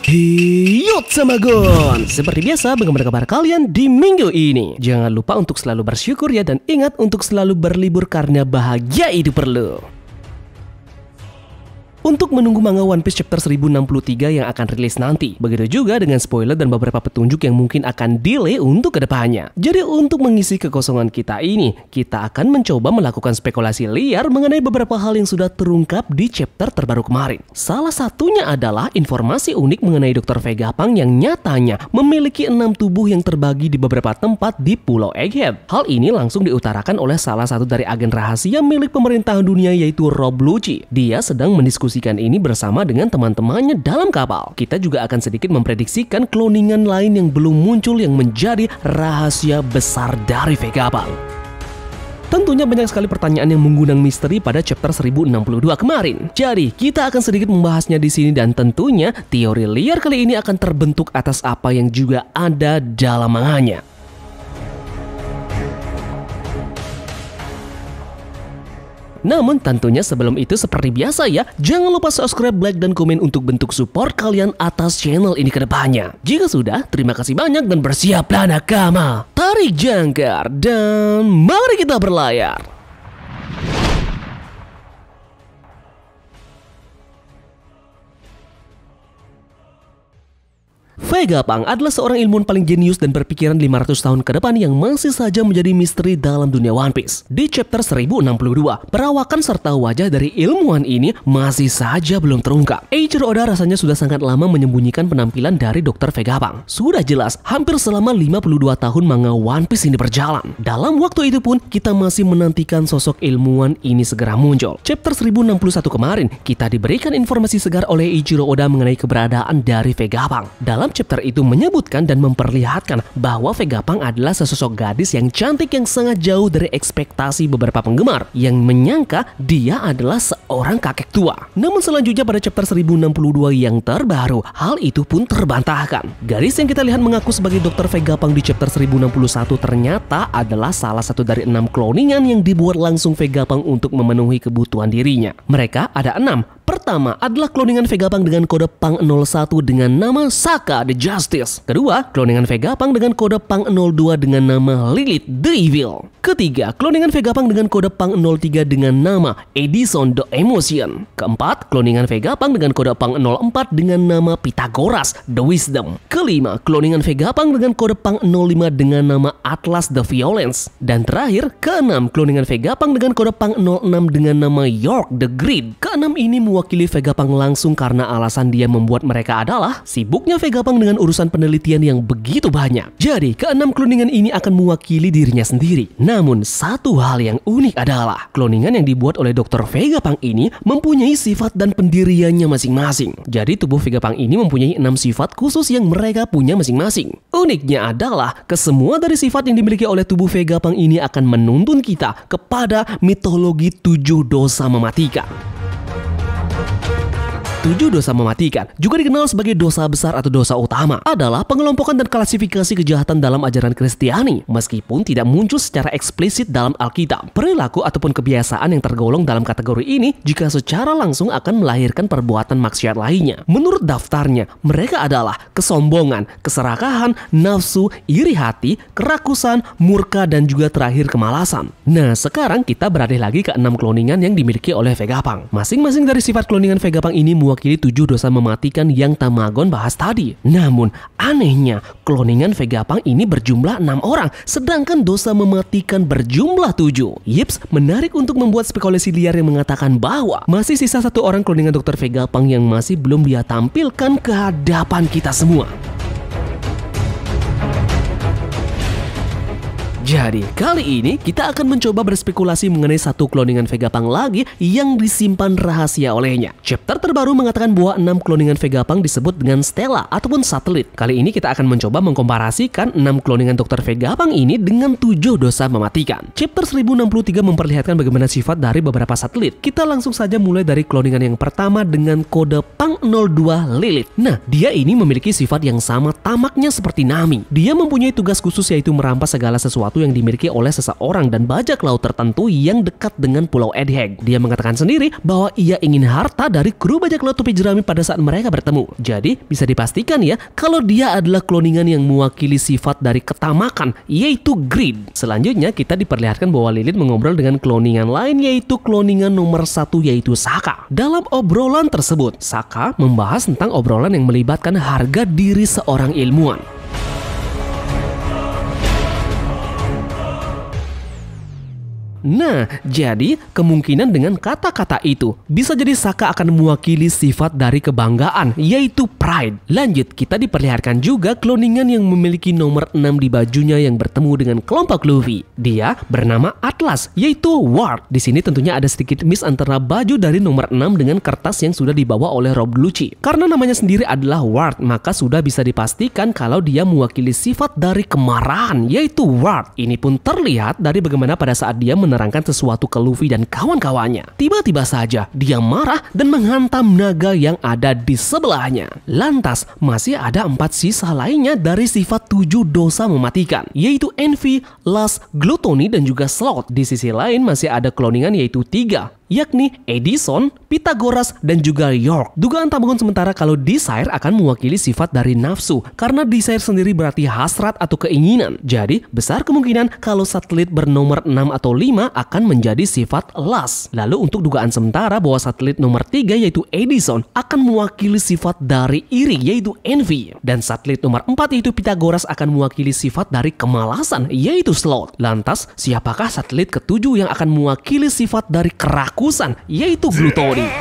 Hiyot Samagon. Seperti biasa, bagaimana kabar kalian di minggu ini? Jangan lupa untuk selalu bersyukur ya, dan ingat untuk selalu berlibur karena bahagia itu perlu. Untuk menunggu manga One Piece chapter 1063 yang akan rilis nanti. Begitu juga dengan spoiler dan beberapa petunjuk yang mungkin akan delay untuk kedepannya. Jadi untuk mengisi kekosongan kita ini, kita akan mencoba melakukan spekulasi liar mengenai beberapa hal yang sudah terungkap di chapter terbaru kemarin. Salah satunya adalah informasi unik mengenai Dr. Vegapunk yang nyatanya memiliki 6 tubuh yang terbagi di beberapa tempat di Pulau Egghead. Hal ini langsung diutarakan oleh salah satu dari agen rahasia milik pemerintahan dunia, yaitu Rob Lucci. Dia sedang mendiskusikan ini bersama dengan teman-temannya dalam kapal. Kita juga akan sedikit memprediksikan kloningan lain yang belum muncul yang menjadi rahasia besar dari Vegapunk. Tentunya banyak sekali pertanyaan yang mengundang misteri pada chapter 1062 kemarin. Jadi kita akan sedikit membahasnya di sini, dan tentunya teori liar kali ini akan terbentuk atas apa yang juga ada dalam manganya. Namun tentunya sebelum itu, seperti biasa ya, jangan lupa subscribe, like, dan komen untuk bentuk support kalian atas channel ini ke depannya. Jika sudah, terima kasih banyak dan bersiaplah nakama. Tarik jangkar dan mari kita berlayar. Vegapunk adalah seorang ilmuwan paling jenius dan berpikiran 500 tahun ke depan yang masih saja menjadi misteri dalam dunia One Piece. Di chapter 1062, perawakan serta wajah dari ilmuwan ini masih saja belum terungkap. Eiichiro Oda rasanya sudah sangat lama menyembunyikan penampilan dari Dr. Vegapunk. Sudah jelas, hampir selama 52 tahun manga One Piece ini berjalan. Dalam waktu itu pun, kita masih menantikan sosok ilmuwan ini segera muncul. Chapter 1061 kemarin, kita diberikan informasi segar oleh Eiichiro Oda mengenai keberadaan dari Vegapunk. Dalam chapter itu menyebutkan dan memperlihatkan bahwa Vegapunk adalah sesosok gadis yang cantik yang sangat jauh dari ekspektasi beberapa penggemar yang menyangka dia adalah seorang kakek tua. Namun selanjutnya pada chapter 1062 yang terbaru, hal itu pun terbantahkan. Gadis yang kita lihat mengaku sebagai Dr. Vegapunk di chapter 1061 ternyata adalah salah satu dari 6 kloningan yang dibuat langsung Vegapunk untuk memenuhi kebutuhan dirinya. Mereka ada 6. Pertama adalah kloningan Vegapunk dengan kode Punk 01 dengan nama Saka the Justice. Kedua, kloningan Vegapunk dengan kode Punk 02 dengan nama Lilith the Evil. Ketiga, kloningan Vegapunk dengan kode Punk 03 dengan nama Edison the Emotion. Keempat, kloningan Vegapunk dengan kode Punk 04 dengan nama Pythagoras the Wisdom. Kelima, kloningan Vegapunk dengan kode Punk 05 dengan nama Atlas the Violence. Dan terakhir, keenam, kloningan Vegapunk dengan kode Punk 06 dengan nama York the Greed. Keenam ini mewakili Vegapunk langsung karena alasan dia membuat mereka adalah sibuknya Vegapunk dengan urusan penelitian yang begitu banyak. Jadi keenam kloningan ini akan mewakili dirinya sendiri. Namun satu hal yang unik adalah kloningan yang dibuat oleh Dr. Vegapunk ini mempunyai sifat dan pendiriannya masing-masing. Jadi tubuh Vegapunk ini mempunyai 6 sifat khusus yang mereka punya masing-masing. Uniknya adalah kesemua dari sifat yang dimiliki oleh tubuh Vegapunk ini akan menuntun kita kepada mitologi 7 dosa mematikan. 7 dosa mematikan, juga dikenal sebagai dosa besar atau dosa utama, adalah pengelompokan dan klasifikasi kejahatan dalam ajaran Kristiani. Meskipun tidak muncul secara eksplisit dalam Alkitab, perilaku ataupun kebiasaan yang tergolong dalam kategori ini jika secara langsung akan melahirkan perbuatan maksiat lainnya. Menurut daftarnya, mereka adalah kesombongan, keserakahan, nafsu, iri hati, kerakusan, murka, dan juga terakhir kemalasan. Nah, sekarang kita beralih lagi ke 6 kloningan yang dimiliki oleh Vegapunk. Masing-masing dari sifat kloningan Vegapunk ini mewakili 7 dosa mematikan yang Tamagon bahas tadi. Namun anehnya, kloningan Vegapunk ini berjumlah 6 orang, sedangkan dosa mematikan berjumlah 7. Yips, menarik untuk membuat spekulasi liar yang mengatakan bahwa masih sisa 1 orang kloningan Dr. Vegapunk yang masih belum dia tampilkan ke hadapan kita semua. Jadi, kali ini kita akan mencoba berspekulasi mengenai 1 kloningan Vegapunk lagi yang disimpan rahasia olehnya. Chapter terbaru mengatakan bahwa 6 kloningan Vegapunk disebut dengan Stella ataupun satelit. Kali ini kita akan mencoba mengkomparasikan 6 kloningan Dr. Vegapunk ini dengan 7 dosa mematikan. Chapter 1063 memperlihatkan bagaimana sifat dari beberapa satelit. Kita langsung saja mulai dari kloningan yang pertama dengan kode Punk 02 Lilith. Nah, dia ini memiliki sifat yang sama tamaknya seperti Nami. Dia mempunyai tugas khusus yaitu merampas segala sesuatu sesuatu yang dimiliki oleh seseorang dan bajak laut tertentu yang dekat dengan Pulau Egghead. Dia mengatakan sendiri bahwa ia ingin harta dari kru bajak laut topi jerami pada saat mereka bertemu. Jadi bisa dipastikan ya kalau dia adalah kloningan yang mewakili sifat dari ketamakan, yaitu greed. Selanjutnya kita diperlihatkan bahwa Lilith mengobrol dengan kloningan lain, yaitu kloningan nomor 1, yaitu Saka. Dalam obrolan tersebut, Saka membahas tentang obrolan yang melibatkan harga diri seorang ilmuwan. Nah, jadi kemungkinan dengan kata-kata itu bisa jadi Saka akan mewakili sifat dari kebanggaan, yaitu pride. Lanjut, kita diperlihatkan juga kloningan yang memiliki nomor 6 di bajunya yang bertemu dengan kelompok Luffy. Dia bernama Atlas, yaitu Ward. Di sini tentunya ada sedikit miss antara baju dari nomor 6 dengan kertas yang sudah dibawa oleh Rob Lucci. Karena namanya sendiri adalah Ward, maka sudah bisa dipastikan kalau dia mewakili sifat dari kemarahan, yaitu Ward. Ini pun terlihat dari bagaimana pada saat dia menerangkan sesuatu ke Luffy dan kawan-kawannya. Tiba-tiba saja dia marah dan menghantam naga yang ada di sebelahnya. Lantas masih ada 4 sisa lainnya dari sifat 7 dosa mematikan, yaitu envy, lust, gluttony, dan juga sloth. Di sisi lain masih ada kloningan yaitu 3, yakni Edison, Pythagoras, dan juga York. Dugaan tambahan sementara kalau desire akan mewakili sifat dari nafsu, karena desire sendiri berarti hasrat atau keinginan. Jadi besar kemungkinan kalau satelit bernomor 6 atau 5 akan menjadi sifat lust. Lalu untuk dugaan sementara bahwa satelit nomor 3 yaitu Edison akan mewakili sifat dari iri, yaitu envy. Dan satelit nomor 4 yaitu Pythagoras akan mewakili sifat dari kemalasan, yaitu sloth. Lantas siapakah satelit ketujuh yang akan mewakili sifat dari kerakusan, yaitu gluttony?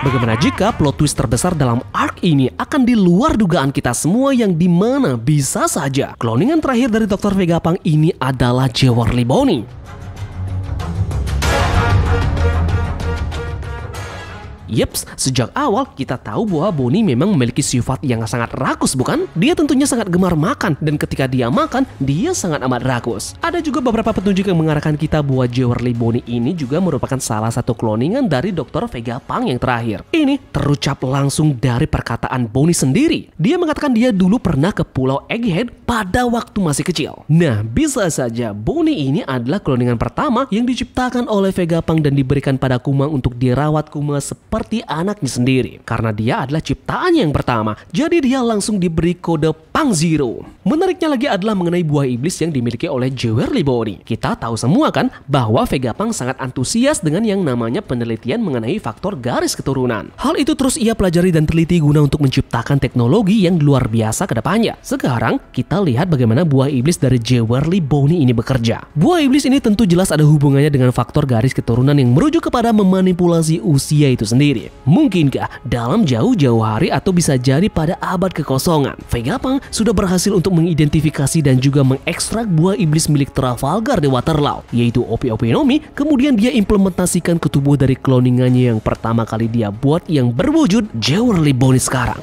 Bagaimana jika plot twist terbesar dalam arc ini akan di luar dugaan kita semua, yang dimana bisa saja kloningan terakhir dari Dr. Vegapunk ini adalah Jewelry Bony? Yeps, sejak awal kita tahu bahwa Bonnie memang memiliki sifat yang sangat rakus, bukan? Dia tentunya sangat gemar makan, dan ketika dia makan, dia sangat amat rakus. Ada juga beberapa petunjuk yang mengarahkan kita bahwa Jewelry Bony ini juga merupakan salah satu kloningan dari Dr. Vegapunk yang terakhir. Ini terucap langsung dari perkataan Bonnie sendiri. Dia mengatakan dia dulu pernah ke Pulau Egghead pada waktu masih kecil. Nah, bisa saja Bonnie ini adalah kloningan pertama yang diciptakan oleh Vegapunk dan diberikan pada Kuma untuk dirawat Kuma seperti anaknya sendiri. Karena dia adalah ciptaan yang pertama, jadi dia langsung diberi kode Punk Zero. Menariknya lagi adalah mengenai buah iblis yang dimiliki oleh Jewelry Bony. Kita tahu semua kan bahwa Vegapunk sangat antusias dengan yang namanya penelitian mengenai faktor garis keturunan. Hal itu terus ia pelajari dan teliti guna untuk menciptakan teknologi yang luar biasa ke depannya. Sekarang kita lihat bagaimana buah iblis dari Jewelry Bony ini bekerja. Buah iblis ini tentu jelas ada hubungannya dengan faktor garis keturunan yang merujuk kepada memanipulasi usia itu sendiri. Mungkinkah dalam jauh-jauh hari atau bisa jadi pada abad kekosongan, Vegapunk sudah berhasil untuk mengidentifikasi dan juga mengekstrak buah iblis milik Trafalgar di Waterloo, yaitu Opi-Opi Nomi, kemudian dia implementasikan ke tubuh dari kloningannya yang pertama kali dia buat yang berwujud Jewelry Bony sekarang.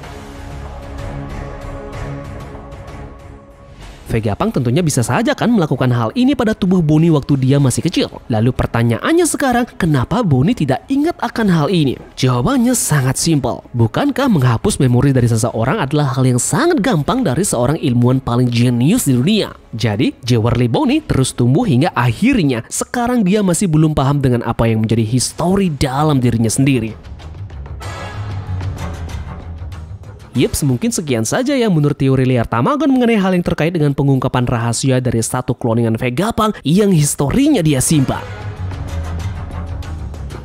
Vegapunk tentunya bisa saja kan melakukan hal ini pada tubuh Bonnie waktu dia masih kecil. Lalu pertanyaannya sekarang, kenapa Bonnie tidak ingat akan hal ini? Jawabannya sangat simpel. Bukankah menghapus memori dari seseorang adalah hal yang sangat gampang dari seorang ilmuwan paling jenius di dunia? Jadi, Jewelry Bony terus tumbuh hingga akhirnya sekarang dia masih belum paham dengan apa yang menjadi histori dalam dirinya sendiri. Yeps, mungkin sekian saja ya menurut teori liar Tamagon mengenai hal yang terkait dengan pengungkapan rahasia dari satu kloningan Vegapunk yang historinya dia simpan.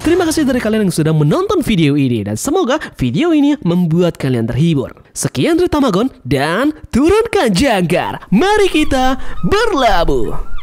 Terima kasih dari kalian yang sudah menonton video ini dan semoga video ini membuat kalian terhibur. Sekian dari Tamagon dan turunkan jangkar. Mari kita berlabuh.